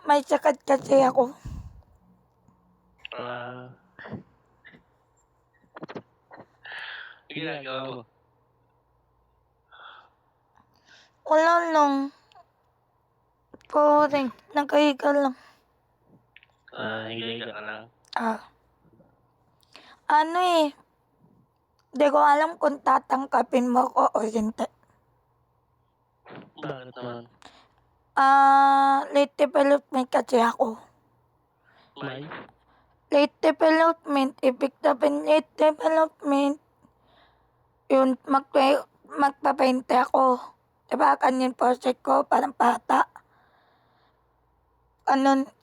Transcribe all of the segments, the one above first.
May sakit kasi ako. Ginagawa mo? Wala lang. Boring. Nakahiga lang. Higa-higa ka lang. Di ko alam kung tatangkapin mo ko o hindi. Bakit naman? Late development kasi ako. May? Late development, ibig sabihin late development, yun, magpa-20 ako. Diba, kanyan project ko, parang bata.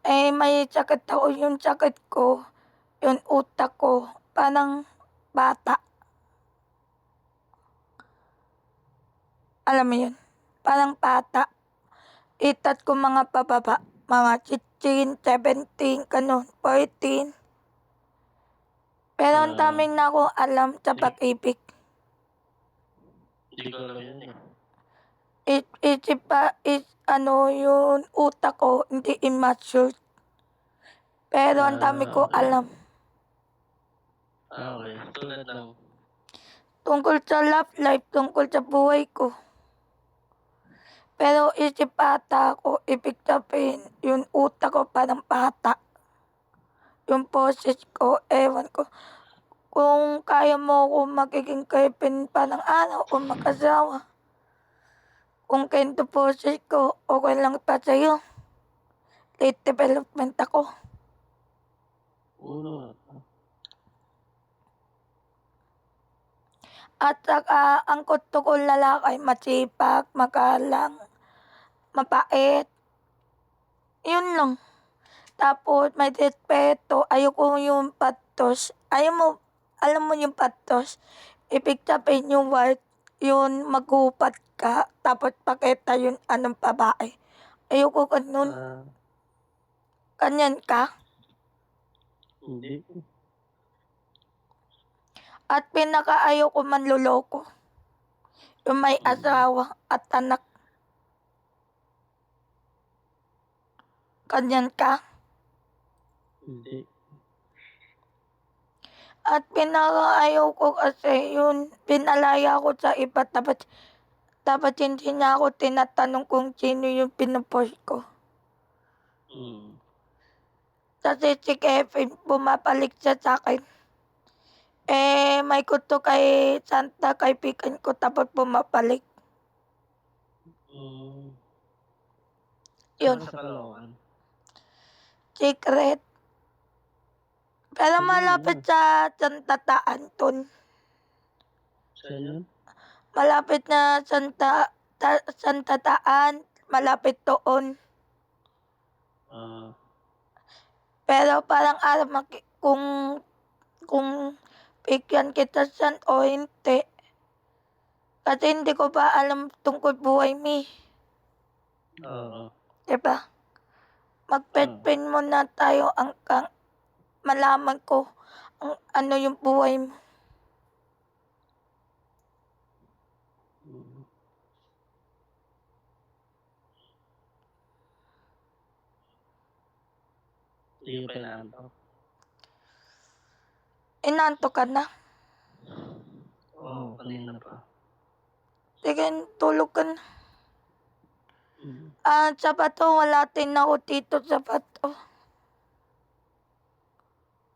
May sakit ako, yung sakit ko, yung utak ko, parang bata. Alam mo yun? Parang bata. Itat ko mga pababa, mga 16, 17, ganun, 14. Pero ang daming na ako alam sa pag-ibig. Hindi ko alam yun eh. Yung utak ko, hindi immature. Pero ang dami ko alam. Okay. Tulad ng? Tungkol sa love life, tungkol sa buhay ko. Pero isip bata ko, ibig sabihin, yung utak ko parang bata. Yung boses ko, ewan ko. Kung kaya mo ako magiging kaipin parang araw o mag-asawa. Kung kento boses ko, okay lang pa sa'yo. Late development ako. At saka, ang gusto ko lalaki, masipag, magalang, mabait. Yun lang. Tapos, may respeto. Ayoko yung patos. Alam mo yung patos? Ibig sabihin yung word, yun maghupat ka, tapos pakita yun anong babae. Ayoko ganun. Ganyan ka? Hindi. At pinakaayaw ko manloloko. Yung may asawa at anak. Ganyan ka? Hindi. At pinakaayaw ko kasi yun, pinalaya ko sa iba. Dapat hindi niya ako tinatanong kung sino yung pinupost ko. Kasi si Kevin, bumabalik siya sa akin. May gusto kay Santa, kaibigan ko, tapos bumabalik. Yun. Sa Caloocan? Secret. Pero malapit sa Santa Anton. Saan yun? Malapit na Santa Taan. Malapit doon. Pero parang alam kung bigyan kita saan o hindi. Kasi hindi ko pa alam tungkol buhay mi. Diba? Mag-petpin mo na tayo ang malaman ko ang ano yung buhay mo. Hindi pa inaantok. Inanto ka na? Oo, kanina pa. Sige, tulog ka na. Sa bato, wala din ako dito sa bato.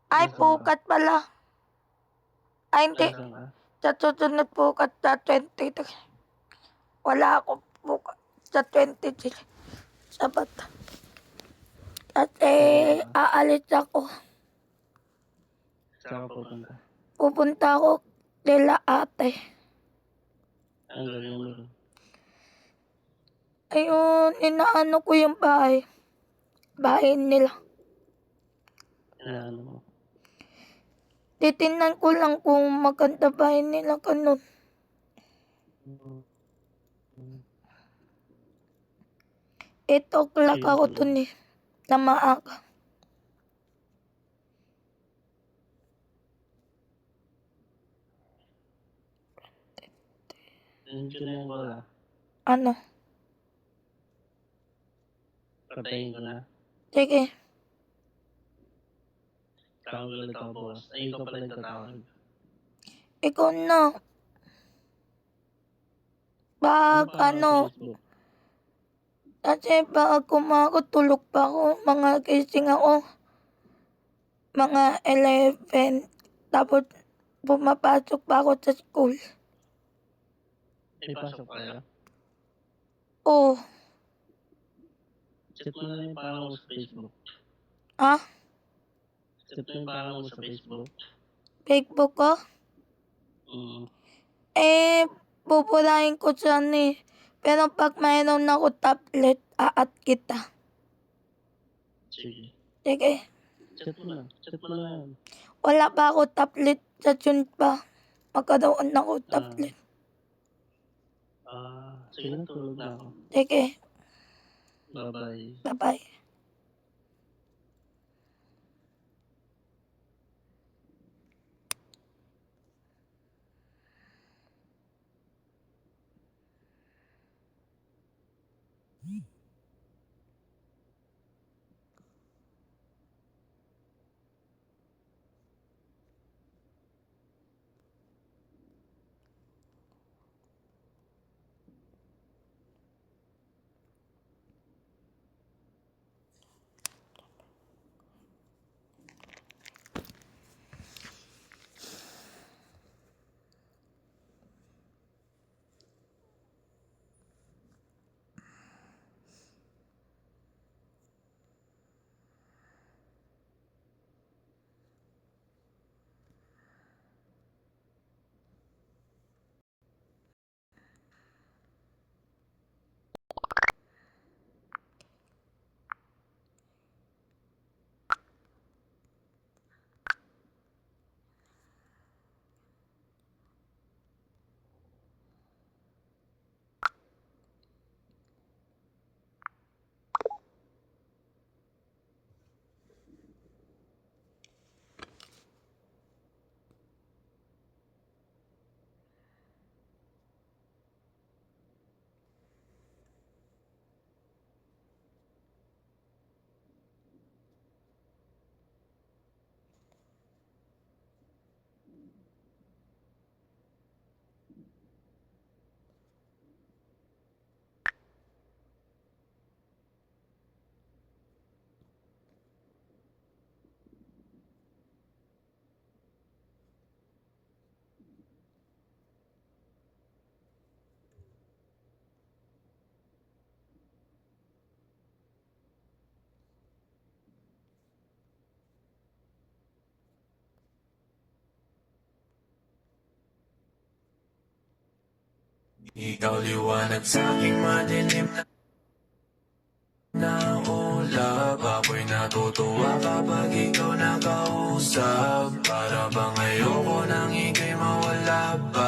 Ay, pukat pala. Ay, hindi. Sa susunod pukat sa 23. Wala ako pukat sa 23. Sa bato. Kasi aalis ako. Saan ka pupunta? Pupunta ako nila ate. Ang gawin mo rin? Ayun, inaano ko yung bahay. Bahay nila. Inaano mo? Titingnan ko lang kung maganda bahay nila ganun. 8 o'clock ako dun eh. Na maaga. Nandiyan na yung wala. Ano? Patayin ko na. Sige. Tawag ulit ako bukas. Ay, ikaw pala yung tatawag. Ikaw na. Pag Paano sa Facebook? kasi pag tulog pa ako, mga gising ako, mga 11. Tapos pumapasok pa ako sa school. May pasok kayo? Oh, Chat mo na yung pangalan mo sa Facebook. ah, Chat mo yung pangalan mo sa Facebook. Facebook ko? Mm. Pupulahin ko siya ni. Pero pag mayroon ako tablet, aat kita. Sige. Sige. Chat mo na. Chat mo na yan. Wala pa ako tablet sa June pa. Magkaroon ako tablet. Sige na, tulog na ako. Sige. Bye-bye. Bye-bye. Ikaw liwanag sa'king madilim na ulap. Ako'y natutuwa kapag ikaw nakausap. Para bang ayoko nang ika'y mawala pa.